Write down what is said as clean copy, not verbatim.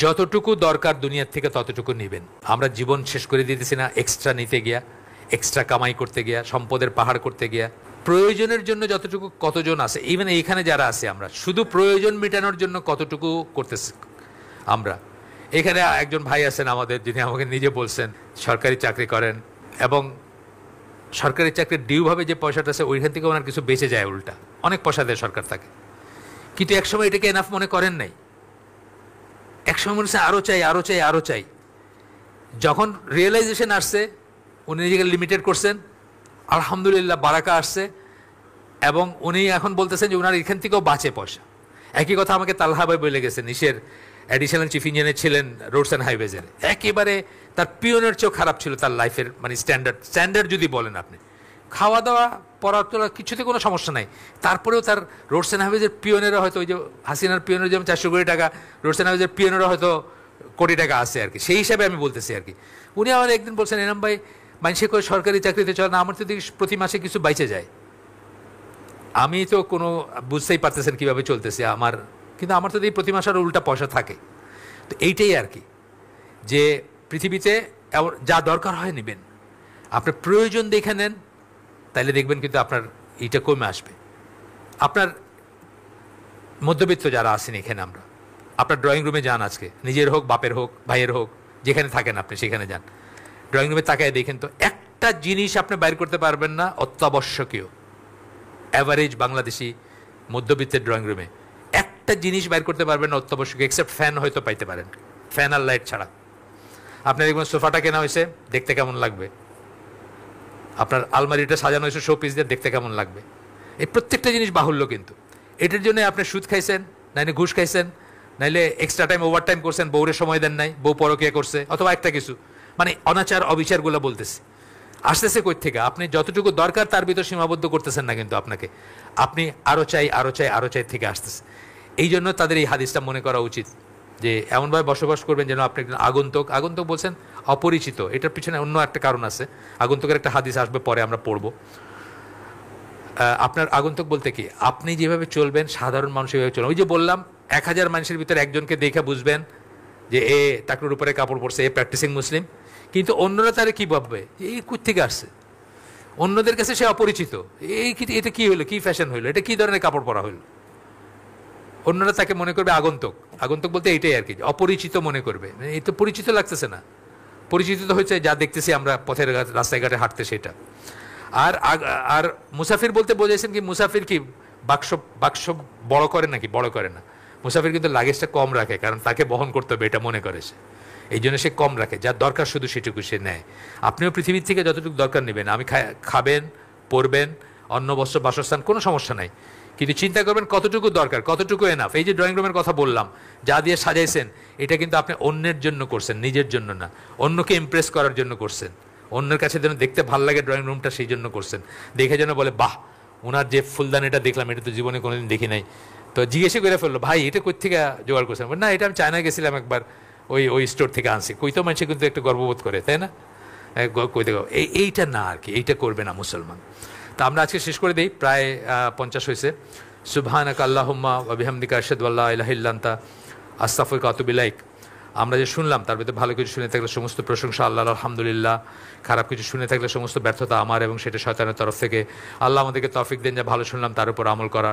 যতটুকু দরকার দুনিয়ার থেকে ততটুকু নেবেন। আমরা জীবন শেষ করে দিতেছি না এক্সট্রা নিতে গিয়া, এক্সট্রা কামাই করতে গিয়া, সম্পদের পাহাড় করতে গিয়া। প্রয়োজনের জন্য যতটুকু কতজন আছে, ইভেন এইখানে যারা আছে আমরা শুধু প্রয়োজন মেটানোর জন্য কতটুকু করতেছি আমরা। এখানে একজন ভাই আছেন আমাদের, যিনি আমাকে নিজে বলছেন সরকারি চাকরি করেন এবং সরকারি চাকরির ডিউভাবে যে পয়সাটা আছে ওইখান থেকে ওনার কিছু বেঁচে যায়, উল্টা অনেক পয়সা দেয় সরকার তাকে, কিন্তু একসময় এটাকে এনাফ মনে করেন নাই। একসময় মনে হচ্ছে আরও চাই, আরও চাই, আরও চাই। যখন রিয়েলাইজেশন আসছে উনি নিজেকে লিমিটেড করছেন, আলহামদুলিল্লাহ বারাকা আসছে এবং উনি এখন বলতেছেন যে ওনার এখান থেকেও বাঁচে পয়সা। একই কথা আমাকে তালহা ভাই বলে গেছেন, নিশের অ্যাডিশনাল চিফ ইঞ্জিনিয়ার ছিলেন রোডস অ্যান্ড হাইওয়েজের। একেবারে তার পিওনের চেয়েও খারাপ ছিল তার লাইফের মানে স্ট্যান্ডার্ড যদি বলেন আপনি, খাওয়া দাওয়া পড়া তোলা কিছুতে কোনো সমস্যা নাই, তারপরেও তার রোডস অ্যান্ড হাইওয়েজের পিওনেরা হয়তো ওই যে হাসিনার পিওনের যেমন 400 কোটি টাকা, রোডস অ্যান্ড হাইওয়েজের পিওনেরা হয়তো কোটি টাকা আছে আর কি, সেই হিসাবে আমি বলতেছি আর কি। উনি আমার একদিন বলছেন, এনাম ভাই মানুষে করে সরকারি চাকরিতে চলে না, আমার তো দেখি প্রতি মাসে কিছু বাইচে যায়। আমি তো কোনো বুঝতেই পারতেছেন কীভাবে চলতেছে আমার, কিন্তু আমার তো দেখি প্রতি মাসে আরও উল্টা পয়সা থাকে। তো এইটাই আর কি, যে পৃথিবীতে যা দরকার হয় নেবেন, আপনার প্রয়োজন দেখে নেন, তাইলে দেখবেন কিন্তু আপনার এইটা কমে আসবে। আপনার মধ্যবিত্ত যারা আছেন এখানে আমরা, আপনার ড্রয়িং রুমে যান আজকে, নিজের হোক, বাপের হোক, ভাইয়ের হোক, যেখানে থাকেন আপনি সেখানে যান, ড্রয়িং রুমে তাকায় দেখেন তো একটা জিনিস আপনি বাইর করতে পারবেন না অত্যাবশ্যকীয়। অ্যাভারেজ বাংলাদেশি মধ্যবিত্তের ড্রয়িং রুমে একটা জিনিস বাইর করতে পারবেন না অত্যাবশ্যকীয়, এক্সেপ্ট ফ্যান হয়তো পাইতে পারেন, ফ্যান আর লাইট ছাড়া। আপনার দেখবেন সোফাটা কেনা হয়েছে, দেখতে কেমন লাগবে, আপনার আলমারিটা সাজানো হয়েছে শো পিস দিয়ে, দেখতে কেমন লাগবে। এই প্রত্যেকটা জিনিস বাহুল্য, কিন্তু এটার জন্য আপনি সুদ খাইছেন, নাইলে ঘুষ খাইছেন, নাইলে এক্সট্রা টাইম ওভার টাইম করছেন, বউরে সময় দেন নাই, বউ পরকিয়া করছে, অথবা একটা কিছু মানে অনাচার অবিচারগুলো বলতেছে। আসতেছে কই থেকে? আপনি যতটুকু দরকার তার ভিতর সীমাবদ্ধ করতেছেন না, কিন্তু আপনাকে আপনি আরও চাই, আরও চাই, আরও চাই থেকে আসতেছে। এই জন্য তাদের এই হাদিসটা মনে করা উচিত যে এমনভাবে বসবাস করবেন যেন আপনি একজন আগন্তুক। আগন্তুক বলছেন অপরিচিত, এটার পিছনে অন্য একটা কারণ আছে, আগন্তুকের একটা হাদিস আসবে পরে আমরা পড়ব। আপনার আগন্তুক বলতে কি, আপনি যেভাবে চলবেন সাধারণ মানুষ এভাবে চলবেন। ওই যে বললাম 1000 মানুষের ভিতরে একজনকে দেখে বুঝবেন যে এ টাকলুর উপরে কাপড় পরছে, এ প্র্যাকটিসিং মুসলিম, কিন্তু অন্যরা তারা কী ভাববে, এই কোত্থেকে আসছে, অন্যদের কাছে সে অপরিচিত, এই এটা কী হইলো, কী ফ্যাশন হইলো, এটা কী ধরনের কাপড় পরা হইলো, অন্যরা তাকে মনে করবে আগন্তুক। আগন্তুক বলতে এইটাই আর কি, অপরিচিত মনে করবে, এই তো পরিচিত লাগতেছে না। পরিচিত তো হচ্ছে যা দেখতেছি আমরা পথের রাস্তায় ঘাটে হাঁটতে সেটা। আর আর মুসাফির বলতে বোঝাইছেন কি, মুসাফির কি বাক্স বড় করে নাকি? বড় করে না। মুসাফির কিন্তু লাগেজটা কম রাখে, কারণ তাকে বহন করতে হবে এটা মনে করে সে, এই জন্য সে কম রাখে, যার দরকার শুধু সেটুকু সে নেয়। আপনিও পৃথিবীর থেকে যতটুকু দরকার নেবেন। আমি খাবেন, পরবেন, অন্ন বস্ত্র বাসস্থান, কোনো সমস্যা নাই, কিন্তু চিন্তা করবেন কতটুকু দরকার, কতটুকু এনাফ। এই যে ড্রয়িং রুমের কথা বললাম, যা দিয়ে সাজাইছেন, এটা কিন্তু আপনি অন্যের জন্য করছেন, নিজের জন্য না। অন্যকে ইমপ্রেস করার জন্য করছেন, অন্যের কাছে যেন দেখতে ভালো লাগে ড্রয়িং রুমটা, সেই জন্য করছেন। দেখে যেন বলে বাহ, ওনার যে ফুলদানিটা দেখলাম এটা তো জীবনে কোনোদিন দেখি নাই। তো জিজ্ঞেসে করে ফেললো, ভাই এটা কোত্থেকে জোগাড় করছেন? না, এটা আমি চায়না গেছিলাম একবার, ওই স্টোর থেকে আনছি। কই তো মানুষে কিন্তু একটু গর্ববোধ করে, তাই না? কইতে এইটা না আর কি, এইটা করবে না মুসলমান। তা আমরা আজকে শেষ করে দিই, প্রায় 50 হয়েছে। সুবহানাকা আল্লাহুম্মা ওয়া বিহামদিকা আশহাদু আল্লা ইলাহা ইল্লা আনতা আস্তাগফিরুকা ওয়া আতুবু ইলাইক। আমরা যে শুনলাম তার ভিতরে ভালো কিছু শুনে থাকলে সমস্ত প্রশংসা আল্লাহর, আলহামদুলিল্লাহ। খারাপ কিছু শুনে থাকলে সমস্ত ব্যর্থতা আমার এবং সেটা শয়তানের তরফ থেকে। আল্লাহ আমাদেরকে তৌফিক দেন যে ভালো শুনলাম তার উপর আমল করার।